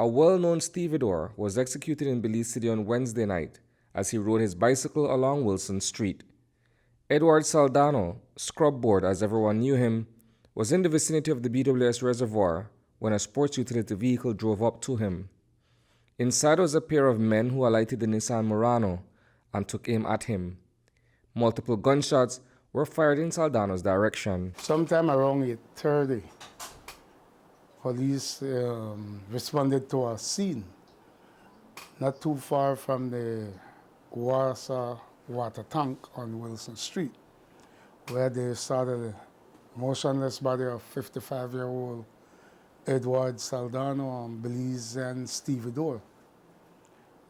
A well-known stevedore was executed in Belize City on Wednesday night as he rode his bicycle along Wilson Street. Edward Saldano, Scrubboard as everyone knew him, was in the vicinity of the BWS reservoir when a sports utility vehicle drove up to him. Inside was a pair of men who alighted the Nissan Murano and took aim at him. Multiple gunshots were fired in Saldano's direction. Sometime around 8:30, police responded to a scene not too far from the Warsaw water tank on Wilson Street, where they saw the motionless body of 55-year-old Edward Saldano on Belize and stevedore,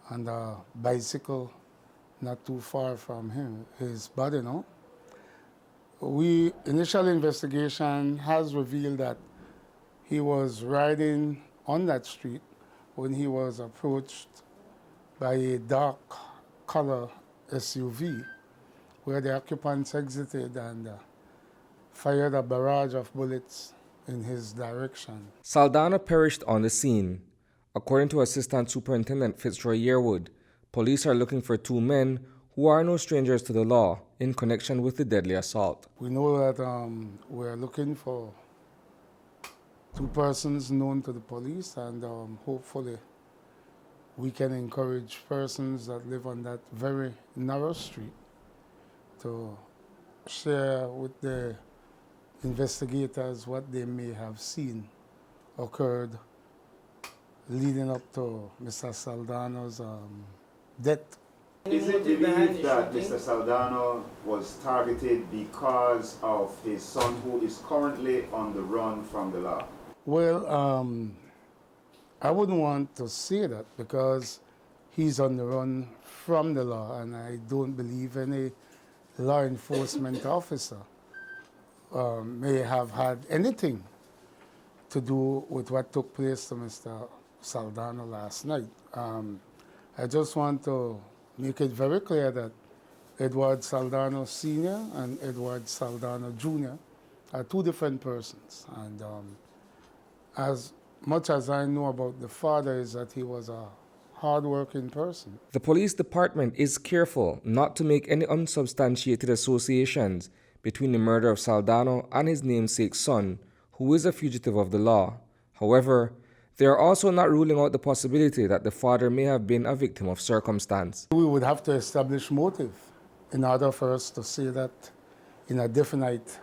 and a bicycle not too far from his body, no? Initial investigation has revealed that he was riding on that street when he was approached by a dark color SUV, where the occupants exited and fired a barrage of bullets in his direction. Saldano perished on the scene. According to Assistant Superintendent Fitzroy Yearwood, police are looking for two men who are no strangers to the law in connection with the deadly assault. We know that we're looking for two persons known to the police, and hopefully we can encourage persons that live on that very narrow street to share with the investigators what they may have seen occurred leading up to Mr. Saldano's death. Is it believed that Mr. Saldano was targeted because of his son, who is currently on the run from the law? Well, I wouldn't want to say that, because he's on the run from the law, and I don't believe any law enforcement officer may have had anything to do with what took place to Mr. Saldano last night. I just want to make it very clear that Edward Saldano Sr. and Edward Saldano Jr. are two different persons. And as much as I know about the father is that he was a hard-working person. The police department is careful not to make any unsubstantiated associations between the murder of Saldano and his namesake son, who is a fugitive of the law. However, they are also not ruling out the possibility that the father may have been a victim of circumstance. We would have to establish motive in order for us to say that in a definite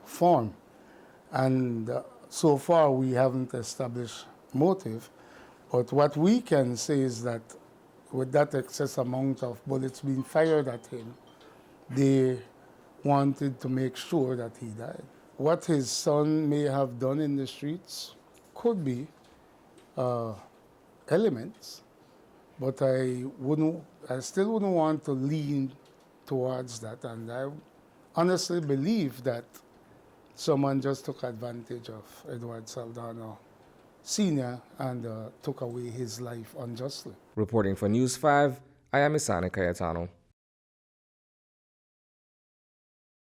form. And so far we haven't established motive, but what we can say is that with that excess amount of bullets being fired at him, they wanted to make sure that he died. What his son may have done in the streets could be elements, but I still wouldn't want to lean towards that, and I honestly believe that someone just took advantage of Edward Saldano Sr. and took away his life unjustly. Reporting for News 5, I am Isani Cayetano.